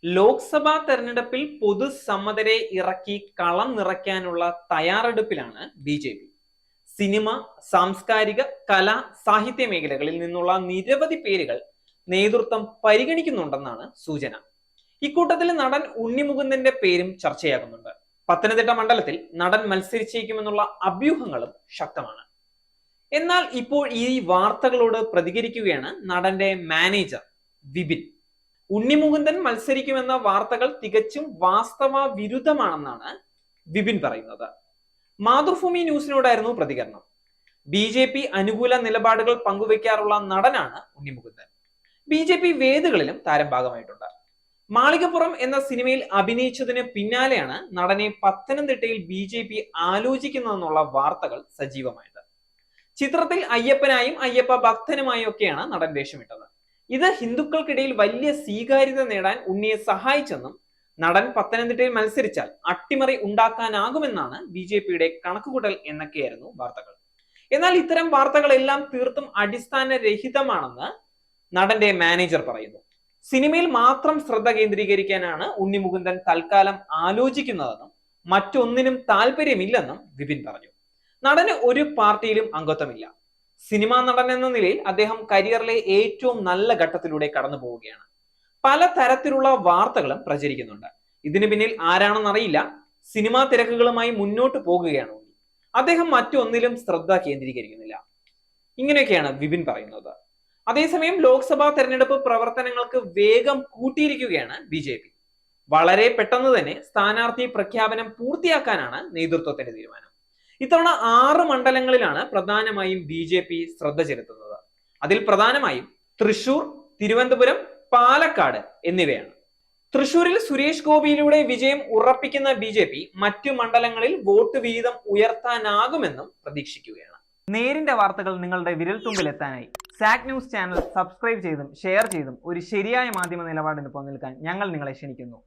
ലോക്സഭാ തെരഞ്ഞെടുപ്പിൽ പൊതുസമ്മതരെ ഇറക്കി കളം നിറയ്ക്കാനുള്ള തയ്യാറെടുപ്പിലാണ് ബി ജെ പി. സിനിമ, സാംസ്കാരിക, കല, സാഹിത്യ മേഖലകളിൽ നിന്നുള്ള നിരവധി പേരുകൾ നേതൃത്വം പരിഗണിക്കുന്നുണ്ടെന്നാണ് സൂചന. ഇക്കൂട്ടത്തിൽ നടൻ ഉണ്ണിമുകുന്ദന്റെ പേരും ചർച്ചയാകുന്നുണ്ട്. പത്തനംതിട്ട മണ്ഡലത്തിൽ നടൻ മത്സരിച്ചേക്കുമെന്നുള്ള അഭ്യൂഹങ്ങളും ശക്തമാണ്. എന്നാൽ ഇപ്പോൾ ഈ വാർത്തകളോട് പ്രതികരിക്കുകയാണ് നടന്റെ മാനേജർ വിപിൻ. ഉണ്ണിമുകുന്ദൻ മത്സരിക്കുമെന്ന വാർത്തകൾ തികച്ചും വാസ്തവ വിരുദ്ധമാണെന്നാണ് വിപിൻ പറയുന്നത്. മാതൃഭൂമി ന്യൂസിനോടായിരുന്നു പ്രതികരണം. BJP അനുകൂല നിലപാടുകൾ പങ്കുവെക്കാറുള്ള നടനാണ് ഉണ്ണിമുകുന്ദൻ. BJP വേദികളിലും താരം ഭാഗമായിട്ടുണ്ട്. മാളികപ്പുറം എന്ന സിനിമയിൽ അഭിനയിച്ചതിന് പിന്നാലെയാണ് നടനെ പത്തനംതിട്ടയിൽ BJP ആലോചിക്കുന്നതെന്നുള്ള വാർത്തകൾ സജീവമായത്. ചിത്രത്തിൽ അയ്യപ്പനായും അയ്യപ്പ ഭക്തനുമായും ഒക്കെയാണ് നടൻ വേഷമിട്ടത്. ഇത് ഹിന്ദുക്കൾക്കിടയിൽ വലിയ സ്വീകാര്യത നേടാൻ ഉണ്ണിയെ സഹായിച്ചെന്നും നടൻ പത്തനംതിട്ടയിൽ മത്സരിച്ചാൽ അട്ടിമറി ഉണ്ടാക്കാനാകുമെന്നാണ് BJPയുടെ കണക്കുകൂട്ടൽ എന്നൊക്കെയായിരുന്നു വാർത്തകൾ. എന്നാൽ ഇത്തരം വാർത്തകളെല്ലാം തീർത്തും അടിസ്ഥാനരഹിതമാണെന്ന് നടന്റെ മാനേജർ പറയുന്നു. സിനിമയിൽ മാത്രം ശ്രദ്ധ കേന്ദ്രീകരിക്കാനാണ് ഉണ്ണിമുകുന്ദൻ തൽക്കാലം ആലോചിക്കുന്നതെന്നും മറ്റൊന്നിനും താല്പര്യമില്ലെന്നും വിപിൻ പറഞ്ഞു. നടന് ഒരു പാർട്ടിയിലും അംഗത്വമില്ല. സിനിമാ നടൻ എന്ന നിലയിൽ അദ്ദേഹം കരിയറിലെ ഏറ്റവും നല്ല ഘട്ടത്തിലൂടെ കടന്നു പോവുകയാണ്. പല തരത്തിലുള്ള വാർത്തകളും പ്രചരിക്കുന്നുണ്ട്. ഇതിനു പിന്നിൽ ആരാണെന്നറിയില്ല. സിനിമാ തിരക്കുകളുമായി മുന്നോട്ട് പോകുകയാണ് ഉണ്ണി. അദ്ദേഹം മറ്റൊന്നിലും ശ്രദ്ധ കേന്ദ്രീകരിക്കുന്നില്ല. ഇങ്ങനെയൊക്കെയാണ് വിപിൻ പറയുന്നത്. അതേസമയം ലോക്സഭാ തെരഞ്ഞെടുപ്പ് പ്രവർത്തനങ്ങൾക്ക് വേഗം കൂട്ടിയിരിക്കുകയാണ് BJP. വളരെ പെട്ടെന്ന് തന്നെ സ്ഥാനാർത്ഥി പ്രഖ്യാപനം പൂർത്തിയാക്കാനാണ് നേതൃത്വത്തിന്റെ തീരുമാനം. ഇത്തവണ 6 മണ്ഡലങ്ങളിലാണ് പ്രധാനമായും BJP ശ്രദ്ധ ചെലുത്തുന്നത്. അതിൽ പ്രധാനമായും തൃശൂർ, തിരുവനന്തപുരം, പാലക്കാട് എന്നിവയാണ്. തൃശൂരിൽ സുരേഷ് ഗോപിയിലൂടെ വിജയം ഉറപ്പിക്കുന്ന BJP മറ്റു മണ്ഡലങ്ങളിൽ വോട്ട് വീതം ഉയർത്താനാകുമെന്നും പ്രതീക്ഷിക്കുകയാണ്. നേരിന്റെ വാർത്തകൾ നിങ്ങളുടെ വിരൽത്തുമ്പിൽ എത്താനായി സാക് ന്യൂസ് ചാനൽ സബ്സ്ക്രൈബ് ചെയ്തും ഷെയർ ചെയ്തും ഒരു ശരിയായ മാധ്യമ നിലപാടിന് നിൽക്കാൻ ഞങ്ങൾ നിങ്ങളെ ക്ഷണിക്കുന്നു.